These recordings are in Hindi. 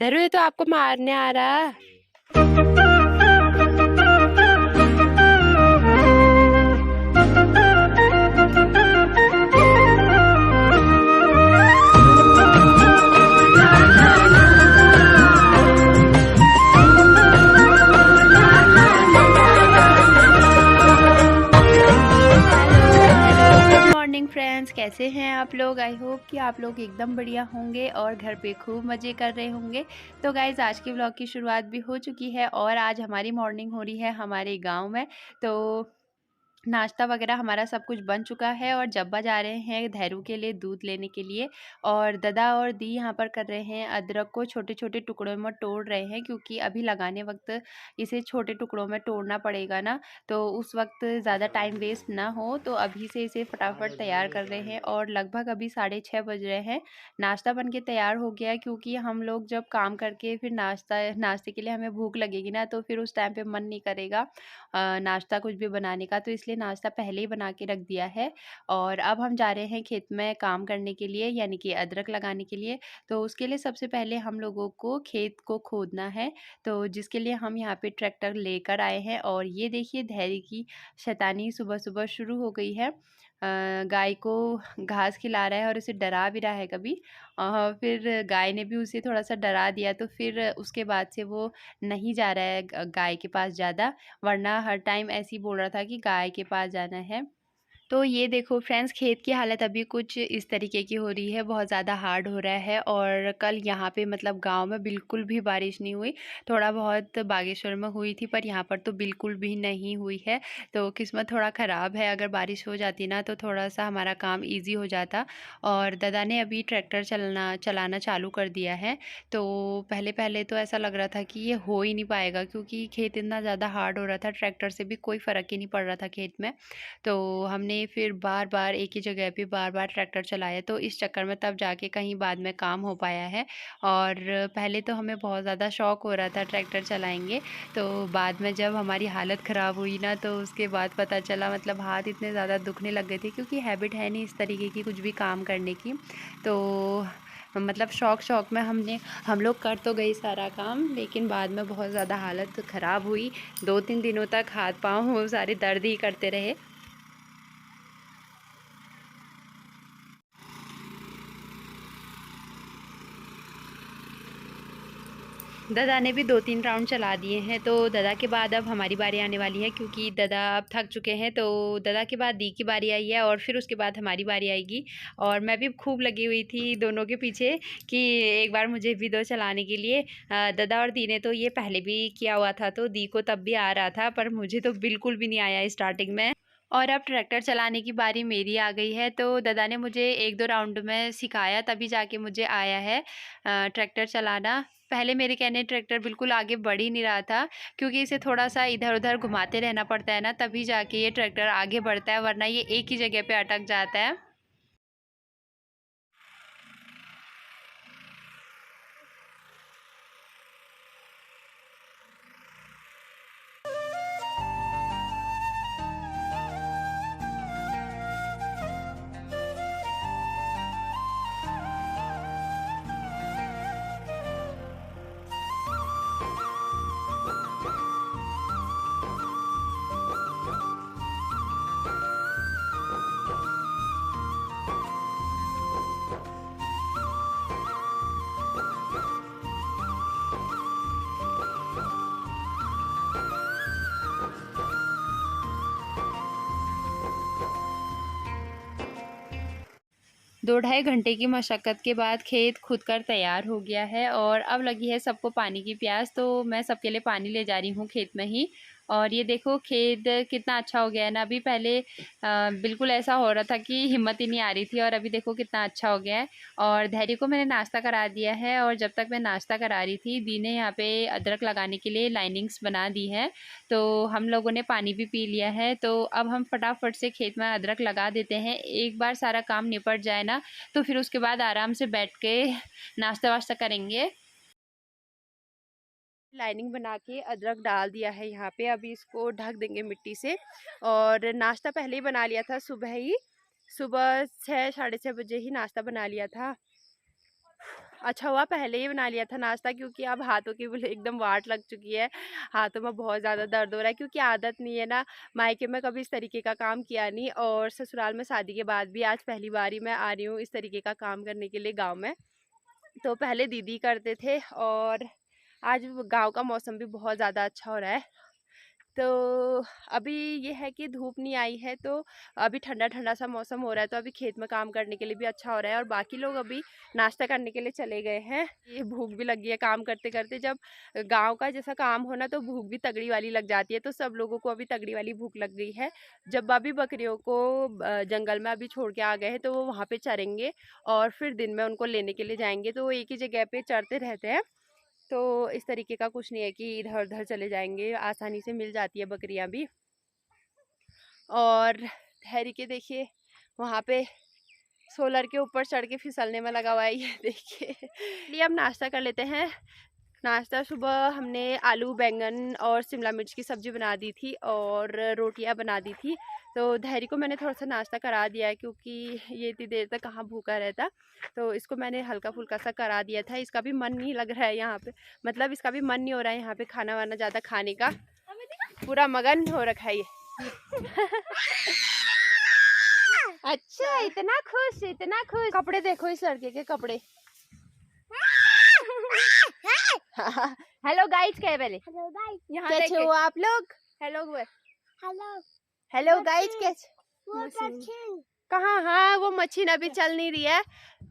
धरू ये तो आपको मारने आ रहा है। मॉर्निंग फ्रेंड्स, कैसे हैं आप लोग। आई होप कि आप लोग एकदम बढ़िया होंगे और घर पे खूब मज़े कर रहे होंगे। तो गाइज़, आज के व्लॉग की शुरुआत भी हो चुकी है और आज हमारी मॉर्निंग हो रही है हमारे गांव में। तो नाश्ता वगैरह हमारा सब कुछ बन चुका है और जब्बा जा रहे हैं धैरू के लिए दूध लेने के लिए। और दादा और दी यहाँ पर कर रहे हैं अदरक को छोटे छोटे टुकड़ों में तोड़ रहे हैं, क्योंकि अभी लगाने वक्त इसे छोटे टुकड़ों में तोड़ना पड़ेगा ना, तो उस वक्त ज़्यादा टाइम वेस्ट ना हो, तो अभी से इसे फटाफट तैयार कर रहे हैं। और लगभग अभी 6:30 बज रहे हैं। नाश्ता बन के तैयार हो गया, क्योंकि हम लोग जब काम करके फिर नाश्ते के लिए हमें भूख लगेगी ना, तो फिर उस टाइम पे मन नहीं करेगा नाश्ता कुछ भी बनाने का, तो इसलिए नाश्ता पहले ही बना के रख दिया है। और अब हम जा रहे हैं खेत में काम करने के लिए, यानी कि अदरक लगाने के लिए। तो उसके लिए सबसे पहले हम लोगों को खेत को खोदना है, तो जिसके लिए हम यहाँ पे ट्रैक्टर लेकर आए हैं। और ये देखिए धैर्य की शैतानी सुबह सुबह शुरू हो गई है। गाय को घास खिला रहा है और उसे डरा भी रहा है कभी। फिर गाय ने भी उसे थोड़ा सा डरा दिया, तो फिर उसके बाद से वो नहीं जा रहा है गाय के पास ज़्यादा, वरना हर टाइम ऐसे ही बोल रहा था कि गाय के पास जाना है। तो ये देखो फ्रेंड्स, खेत की हालत अभी कुछ इस तरीके की हो रही है, बहुत ज़्यादा हार्ड हो रहा है। और कल यहाँ पे मतलब गांव में बिल्कुल भी बारिश नहीं हुई। थोड़ा बहुत बागेश्वर में हुई थी, पर यहाँ पर तो बिल्कुल भी नहीं हुई है। तो किस्मत थोड़ा ख़राब है, अगर बारिश हो जाती ना तो थोड़ा सा हमारा काम ईजी हो जाता। और दादा ने अभी ट्रैक्टर चलाना चालू कर दिया है। तो पहले पहले तो ऐसा लग रहा था कि ये हो ही नहीं पाएगा, क्योंकि खेत इतना ज़्यादा हार्ड हो रहा था, ट्रैक्टर से भी कोई फ़र्क ही नहीं पड़ रहा था खेत में। तो हमने फिर बार बार एक ही जगह पे बार बार ट्रैक्टर चलाया, तो इस चक्कर में तब जाके कहीं बाद में काम हो पाया है। और पहले तो हमें बहुत ज़्यादा शौक़ हो रहा था ट्रैक्टर चलाएंगे, तो बाद में जब हमारी हालत ख़राब हुई ना, तो उसके बाद पता चला, मतलब हाथ इतने ज़्यादा दुखने लग गए थे, क्योंकि हैबिट है नहीं इस तरीके की कुछ भी काम करने की। तो मतलब शौक़ में हम लोग कर तो गए सारा काम, लेकिन बाद में बहुत ज़्यादा हालत ख़राब हुई। 2-3 दिनों तक हाथ पाँव सारे दर्द ही करते रहे। दादा ने भी 2-3 राउंड चला दिए हैं, तो दादा के बाद अब हमारी बारी आने वाली है, क्योंकि दादा अब थक चुके हैं। तो दादा के बाद दी की बारी आई है और फिर उसके बाद हमारी बारी आएगी। और मैं भी खूब लगी हुई थी दोनों के पीछे कि एक बार मुझे भी दो चलाने के लिए। दादा और दी ने तो ये पहले भी किया हुआ था, तो दी को तब भी आ रहा था, पर मुझे तो बिल्कुल भी नहीं आया स्टार्टिंग में। और अब ट्रैक्टर चलाने की बारी मेरी आ गई है, तो दादा ने मुझे 1-2 राउंड में सिखाया, तभी जाके मुझे आया है ट्रैक्टर चलाना। पहले मेरे कहने ट्रैक्टर बिल्कुल आगे बढ़ ही नहीं रहा था, क्योंकि इसे थोड़ा-सा इधर-उधर घुमाते रहना पड़ता है ना, तभी जाके ये ट्रैक्टर आगे बढ़ता है, वरना ये एक ही जगह पे अटक जाता है। दो ढाई घंटे की मशक्क़त के बाद खेत खुद कर तैयार हो गया है, और अब लगी है सबको पानी की प्यास, तो मैं सबके लिए पानी ले जा रही हूँ खेत में ही। और ये देखो खेत कितना अच्छा हो गया है ना। अभी पहले बिल्कुल ऐसा हो रहा था कि हिम्मत ही नहीं आ रही थी, और अभी देखो कितना अच्छा हो गया है। और धैर्य को मैंने नाश्ता करा दिया है, और जब तक मैं नाश्ता करा रही थी, दी ने यहाँ पे अदरक लगाने के लिए लाइनिंग्स बना दी है। तो हम लोगों ने पानी भी पी लिया है, तो अब हम फटाफट से खेत में अदरक लगा देते हैं। एक बार सारा काम निपट जाए ना, तो फिर उसके बाद आराम से बैठ के नाश्ता वाश्ता करेंगे। लाइनिंग बना के अदरक डाल दिया है यहाँ पे, अभी इसको ढक देंगे मिट्टी से। और नाश्ता पहले ही बना लिया था सुबह ही, सुबह 6 साढ़े 6 बजे ही नाश्ता बना लिया था। अच्छा हुआ पहले ही बना लिया था नाश्ता, क्योंकि अब हाथों की एकदम वाट लग चुकी है। हाथों में बहुत ज़्यादा दर्द हो रहा है, क्योंकि आदत नहीं है ना। मायके में कभी इस तरीके का काम किया नहीं, और ससुराल में शादी के बाद भी आज पहली बार ही मैं आ रही हूँ इस तरीके का काम करने के लिए गाँव में। तो पहले दीदी करते थे, और आज गाँव का मौसम भी बहुत ज़्यादा अच्छा हो रहा है। तो अभी ये है कि धूप नहीं आई है, तो अभी ठंडा ठंडा सा मौसम हो रहा है, तो अभी खेत में काम करने के लिए भी अच्छा हो रहा है। और बाकी लोग अभी नाश्ता करने के लिए चले गए हैं। ये भूख भी लगी है काम करते करते। जब गांव का जैसा काम हो ना, तो भूख भी तगड़ी वाली लग जाती है। तो सब लोगों को अभी तगड़ी वाली भूख लग गई है। जब अभी बकरियों को जंगल में अभी छोड़ के आ गए हैं, तो वो वहाँ पे चरेंगे, और फिर दिन में उनको लेने के लिए जाएंगे। तो वो एक ही जगह पे चरते रहते हैं। तो इस तरीके का कुछ नहीं है कि इधर उधर चले जाएंगे, आसानी से मिल जाती है बकरियां भी। और धैर्य के देखिए वहाँ पे सोलर के ऊपर चढ़ के फिसलने में लगा हुआ है, ये देखिए। लिए अब नाश्ता कर लेते हैं। नाश्ता सुबह हमने आलू बैंगन और शिमला मिर्च की सब्ज़ी बना दी थी, और रोटियां बना दी थी। तो धैर्य को मैंने थोड़ा सा नाश्ता करा दिया है, क्योंकि ये इतनी देर तक कहाँ भूखा रहता। तो इसको मैंने हल्का फुल्का सा करा दिया था। इसका भी मन नहीं लग रहा है यहाँ पे, मतलब इसका भी मन नहीं हो रहा है यहाँ पे खाना वाना ज़्यादा खाने का। पूरा मगन हो रखा है ये। अच्छा, इतना खुश इतना खुश। कपड़े देखो इस लड़के के कपड़े। हेलो गाइस कहे पहले। हेलो गाइस, यहाँ कैसे हो आप लोग? हेलो हेलो हेलो गाइस कैसे? कहाँ? हाँ, वो मशीन अभी चल नहीं रही है।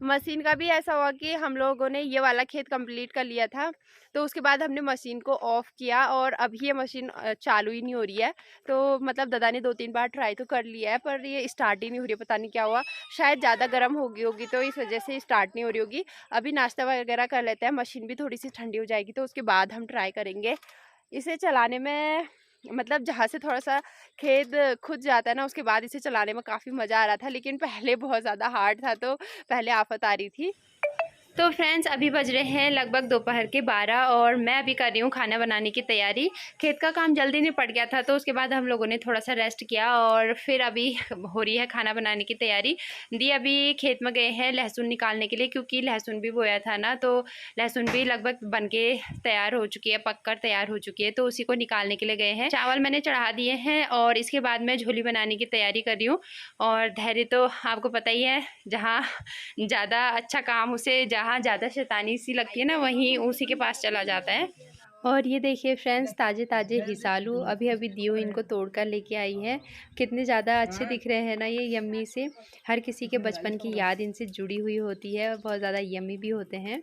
मशीन का भी ऐसा हुआ कि हम लोगों ने ये वाला खेत कंप्लीट कर लिया था, तो उसके बाद हमने मशीन को ऑफ किया, और अभी ये मशीन चालू ही नहीं हो रही है। तो मतलब दादा ने 2-3 बार ट्राई तो कर लिया है, पर ये स्टार्ट ही नहीं हो रही है। पता नहीं क्या हुआ, शायद ज़्यादा गर्म हो गई होगी, तो इस वजह से स्टार्ट नहीं हो रही होगी। अभी नाश्ता वगैरह कर लेते हैं, मशीन भी थोड़ी सी ठंडी हो जाएगी, तो उसके बाद हम ट्राई करेंगे इसे चलाने में। मतलब जहाँ से थोड़ा सा खेत खुद जाता है ना, उसके बाद इसे चलाने में काफ़ी मज़ा आ रहा था, लेकिन पहले बहुत ज़्यादा हार्ड था, तो पहले आफत आ रही थी। तो फ्रेंड्स अभी बज रहे हैं लगभग दोपहर के 12, और मैं अभी कर रही हूँ खाना बनाने की तैयारी। खेत का काम जल्दी निपट गया था, तो उसके बाद हम लोगों ने थोड़ा सा रेस्ट किया, और फिर अभी हो रही है खाना बनाने की तैयारी। दी अभी खेत में गए हैं लहसुन निकालने के लिए, क्योंकि लहसुन भी बोया था ना, तो लहसुन भी लगभग बन के तैयार हो चुकी है, पककर तैयार हो चुकी है, तो उसी को निकालने के लिए गए हैं। चावल मैंने चढ़ा दिए हैं, और इसके बाद मैं झोली बनाने की तैयारी कर रही हूँ। और धैर्य तो आपको पता ही है, जहाँ ज़्यादा अच्छा काम उसे, जहाँ ज़्यादा शैतानी सी लगती है ना, वहीं उसी के पास चला जाता है। और ये देखिए फ्रेंड्स, ताज़े ताज़े हिसालू अभी अभी दियो इनको तोड़ कर लेके आई है। कितने ज़्यादा अच्छे दिख रहे हैं ना ये, यम्मी से। हर किसी के बचपन की याद इनसे जुड़ी हुई होती है, और बहुत ज़्यादा यम्मी भी होते हैं।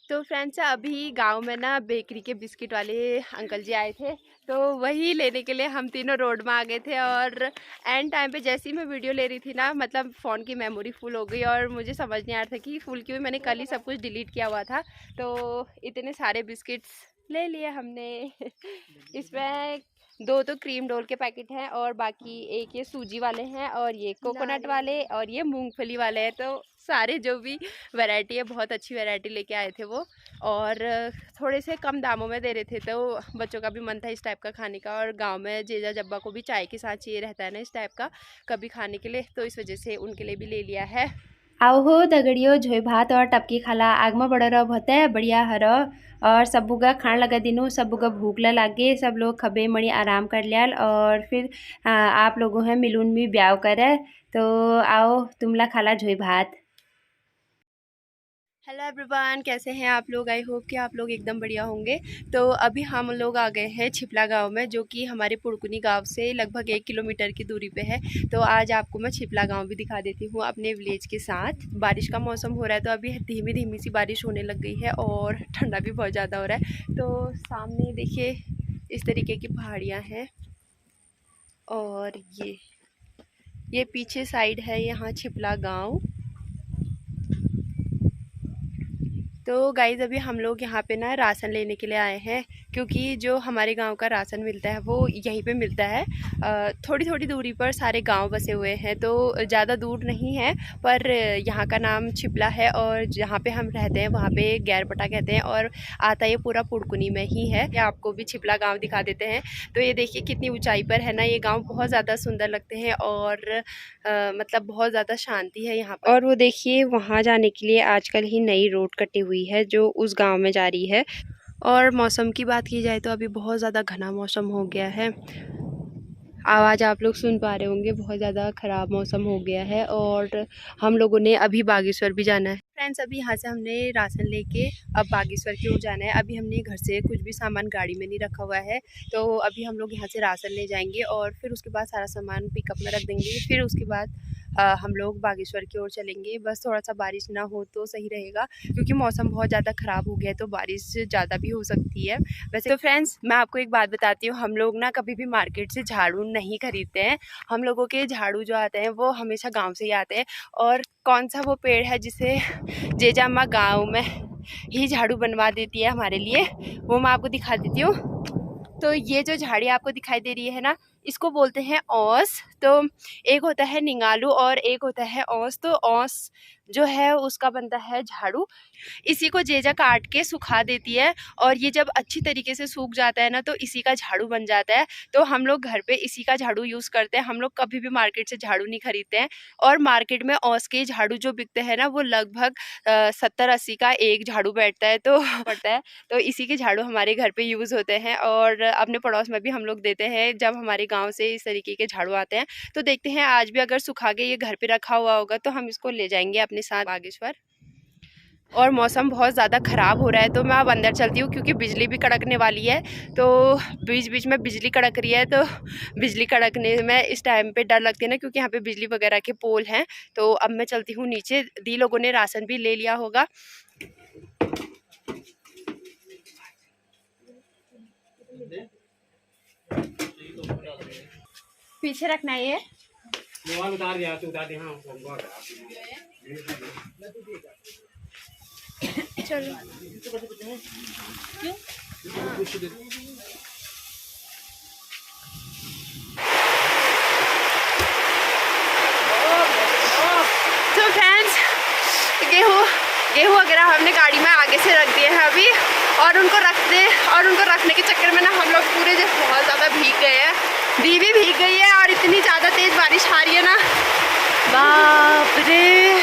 तो फ्रेंड्स अभी गांव में ना बेकरी के बिस्किट वाले अंकल जी आए थे, तो वही लेने के लिए हम तीनों रोड में आ गए थे। और एंड टाइम पे जैसे ही मैं वीडियो ले रही थी ना, मतलब फ़ोन की मेमोरी फुल हो गई, और मुझे समझ नहीं आ रहा था कि फुल क्यों। मैंने कल ही सब कुछ डिलीट किया हुआ था, तो इतने सारे बिस्किट्स ले लिए हमने। इसमें 2 तो क्रीम डोल के पैकेट हैं, और बाकी एक ये सूजी वाले हैं, और ये कोकोनट वाले, और ये मूंगफली वाले हैं। तो सारे जो भी वैरायटी है, बहुत अच्छी वैरायटी लेके आए थे वो, और थोड़े से कम दामों में दे रहे थे, तो बच्चों का भी मन था इस टाइप का खाने का। और गांव में जीजा जब्बा को भी चाय के साथ चाहिए रहता है ना इस टाइप का कभी खाने के लिए, तो इस वजह से उनके लिए भी ले लिया है। आओ हो दगड़ियों, झोई भात और टपकी खाला आग में बड़ा रह होता है बढ़िया हर, और सबुगा खान लगा दिनू, सबुगा भूख ला लागे, सब लोग खबे मड़ी आराम कर लियाल, और फिर आप लोगों हैं मिलून भी ब्याह करे। तो आओ तुमला खाला झोई भात। हेलो एवरीवन, कैसे हैं आप लोग? आई होप कि आप लोग एकदम बढ़िया होंगे। तो अभी हम लोग आ गए हैं छिपला गांव में, जो कि हमारे पुड़कुनी गांव से लगभग 1 किलोमीटर की दूरी पे है। तो आज आपको मैं छिपला गांव भी दिखा देती हूँ अपने विलेज के साथ। बारिश का मौसम हो रहा है, तो अभी धीमी धीमी सी बारिश होने लग गई है, और ठंडा भी बहुत ज़्यादा हो रहा है। तो सामने देखिए इस तरीके की पहाड़ियाँ हैं, और ये पीछे साइड है यहाँ छिपला गाँव। तो गाइज़ अभी हम लोग यहाँ पे ना राशन लेने के लिए आए हैं, क्योंकि जो हमारे गांव का राशन मिलता है वो यहीं पे मिलता है। थोड़ी थोड़ी दूरी पर सारे गांव बसे हुए हैं, तो ज़्यादा दूर नहीं है, पर यहाँ का नाम छिपला है और जहाँ पे हम रहते हैं वहाँ पे गैरपटा कहते हैं, और आता ये पूरा पुड़कुनी में ही है। आपको भी छिपला गाँव दिखा देते हैं। तो ये देखिए कितनी ऊँचाई पर है ना, ये गाँव बहुत ज़्यादा सुंदर लगते हैं और मतलब बहुत ज़्यादा शांति है यहाँ पर। और वो देखिए वहाँ जाने के लिए आजकल ही नई रोड कटी हुई है जो उस गांव में जा रही है। और मौसम की बात की जाए तो अभी बहुत ज़्यादा घना मौसम हो गया है। आवाज़ आप लोग सुन पा रहे होंगे, बहुत ज़्यादा ख़राब मौसम हो गया है। और हम लोगों ने अभी बागेश्वर भी जाना है। फ्रेंड्स अभी यहाँ से हमने राशन लेके अब बागेश्वर की ओर जाना है। अभी हमने घर से कुछ भी सामान गाड़ी में नहीं रखा हुआ है, तो अभी हम लोग यहाँ से राशन ले जाएंगे और फिर उसके बाद सारा सामान पिकअप में रख देंगे। फिर उसके बाद हम लोग बागेश्वर की ओर चलेंगे। बस थोड़ा सा बारिश ना हो तो सही रहेगा, क्योंकि मौसम बहुत ज़्यादा ख़राब हो गया है, तो बारिश ज़्यादा भी हो सकती है। वैसे तो फ्रेंड्स मैं आपको एक बात बताती हूँ, हम लोग ना कभी भी मार्केट से झाड़ू नहीं खरीदते हैं। हम लोगों के झाड़ू जो आते हैं वो हमेशा गाँव से ही आते हैं। और कौन सा वो पेड़ है जिसे जेजा अम्मा गाँव में ही झाड़ू बनवा देती है हमारे लिए, वो मैं आपको दिखा देती हूँ। तो ये जो झाड़ी आपको दिखाई दे रही है ना, इसको बोलते हैं औस। तो एक होता है निंगालू और एक होता है औस। तो औस जो है उसका बनता है झाड़ू। इसी को जेजा काट के सुखा देती है, और ये जब अच्छी तरीके से सूख जाता है ना तो इसी का झाड़ू बन जाता है। तो हम लोग घर पे इसी का झाड़ू यूज़ करते हैं। हम लोग कभी भी मार्केट से झाड़ू नहीं खरीदते हैं। और मार्केट में औस के झाड़ू जो बिकते हैं ना, वो लगभग 70-80 का एक झाड़ू बैठता है, तो पड़ता है। तो इसी के झाड़ू हमारे घर पे यूज़ होते हैं, और अपने पड़ोस में भी हम लोग देते हैं जब हमारे गाँव से इस तरीके के झाड़ू आते हैं। तो देखते हैं आज भी अगर सुखा के ये घर पे रखा हुआ होगा तो हम इसको ले जाएंगे अपने साथ बागेश्वर। और मौसम बहुत ज़्यादा ख़राब हो रहा है, तो मैं अब अंदर चलती हूँ, क्योंकि बिजली भी कड़कने वाली है। तो बीच बीच में बिजली कड़क रही है, तो बिजली कड़कने में इस टाइम पे डर लगती है ना, क्योंकि यहाँ पे बिजली वगैरह के पोल हैं। तो अब मैं चलती हूँ नीचे। दी लोगों ने राशन भी ले लिया होगा। पीछे रखना है ये। उतार दिया, उतार दिया। चलो तो फ्रेंड्स गेहूँ वगैरह हमने गाड़ी में आगे से रख दिए हैं अभी, और उनको रखने के चक्कर में ना हम लोग पूरे जो बहुत ज़्यादा भीग गए हैं। दी भी भीग गई है, और इतनी ज़्यादा तेज़ बारिश आ रही है ना, बाप रे।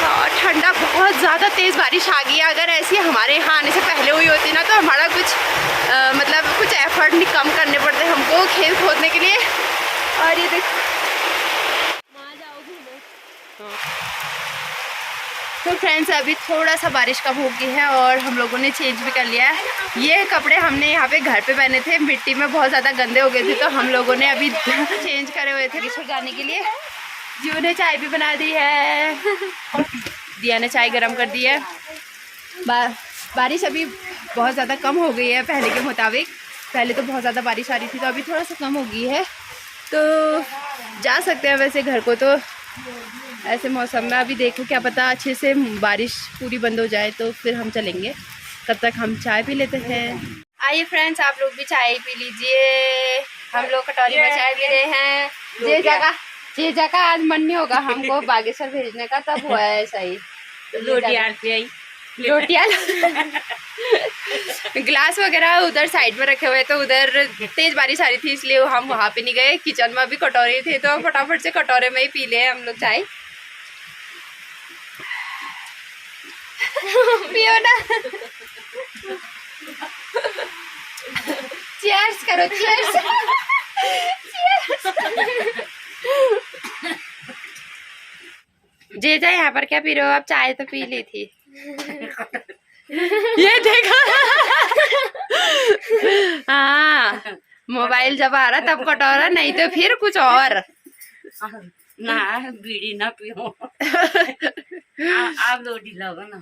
और ठंडा, बहुत ज़्यादा तेज़ बारिश आ गई है। अगर ऐसी हमारे यहाँ आने से पहले हुई होती ना, तो हमारा कुछ एफर्ट नहीं कम करने पड़ते हमको खेत खोदने के लिए। और ये देखो, तो फ्रेंड्स अभी थोड़ा सा बारिश कम हो गई है और हम लोगों ने चेंज भी कर लिया है। ये कपड़े हमने यहाँ पे घर पे पहने थे, मिट्टी में बहुत ज़्यादा गंदे हो गए थे, तो हम लोगों ने अभी चेंज करे हुए थे रिक्शा जाने के लिए। जीव ने चाय भी बना दी है, दिया ने चाय गरम कर दी है। बारिश अभी बहुत ज़्यादा कम हो गई है पहले के मुताबिक। पहले तो बहुत ज़्यादा बारिश आ रही थी, तो अभी थोड़ा सा कम हो गई है। तो जा सकते हैं वैसे घर को, तो ऐसे मौसम में अभी देखो क्या पता अच्छे से बारिश पूरी बंद हो जाए तो फिर हम चलेंगे। तब तक हम चाय पी लेते हैं। आइए फ्रेंड्स, आप लोग भी चाय पी लीजिए। हम लोग कटोरी में चाय पी रहे हैं। जे जगह आज मन नहीं होगा हमको बागेश्वर भेजने का, तब हुआ है ऐसा ही। रोटियां गिलास वगैरह उधर साइड में रखे हुए, तो उधर तेज बारिश आ रही थी इसलिए हम वहाँ पे नहीं गए। किचन में भी कटोरे थे, तो फटाफट से कटोरे में ही पी ले हम लोग चाय। पियो ना, चीयर्स करो, चीयर्स। जेजा यहाँ पर क्या पी रहे हो आप? चाय तो पी ली थी। ये देखा। हाँ, मोबाइल जब आ रहा तब कटोरा, नहीं तो फिर कुछ और ना। बीड़ी ना पियो। आप लोग ढीला होगा ना।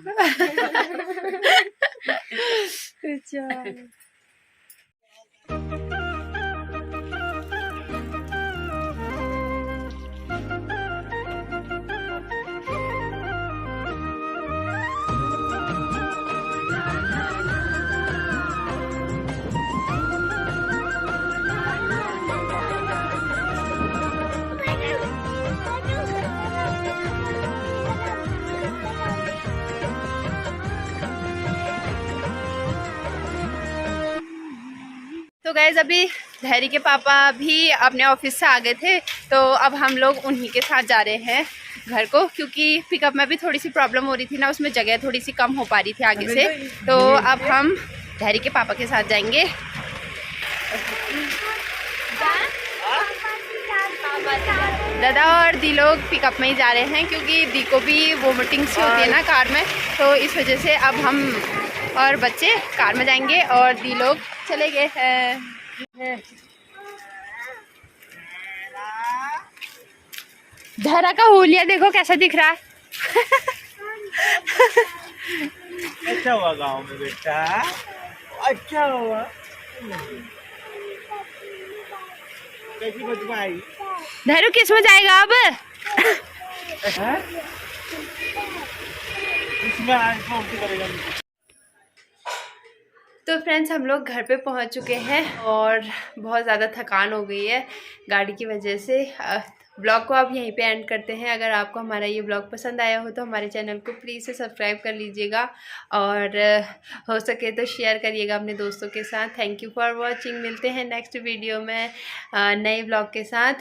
गाइज अभी धैर्य के पापा भी अपने ऑफिस से आ गए थे, तो अब हम लोग उन्हीं के साथ जा रहे हैं घर को, क्योंकि पिकअप में भी थोड़ी सी प्रॉब्लम हो रही थी ना, उसमें जगह थोड़ी सी कम हो पा रही थी आगे से, तो अब हम धैर्य के पापा के साथ जाएंगे। दादा और दी लोग पिकअप में ही जा रहे हैं, क्योंकि दी को भी वोमिटिंग सी होती है ना कार में, तो इस वजह से अब हम और बच्चे कार में जाएंगे और दी लोग चले गए हैं। धरा का हुलिया देखो कैसा दिख रहा है। अच्छा हुआ गाँव में बेटा, अच्छा हुआ। कैसी बचपन आई? धैर्य किस में जाएगा अब? इसमें आज कौन सी करेगा? तो फ्रेंड्स हम लोग घर पे पहुंच चुके हैं और बहुत ज़्यादा थकान हो गई है गाड़ी की वजह से। ब्लॉग को अब यहीं पे एंड करते हैं। अगर आपको हमारा ये ब्लॉग पसंद आया हो तो हमारे चैनल को प्लीज़ से सब्सक्राइब कर लीजिएगा और हो सके तो शेयर करिएगा अपने दोस्तों के साथ। Thank you for watching. मिलते हैं नेक्स्ट वीडियो में नए ब्लॉग के साथ।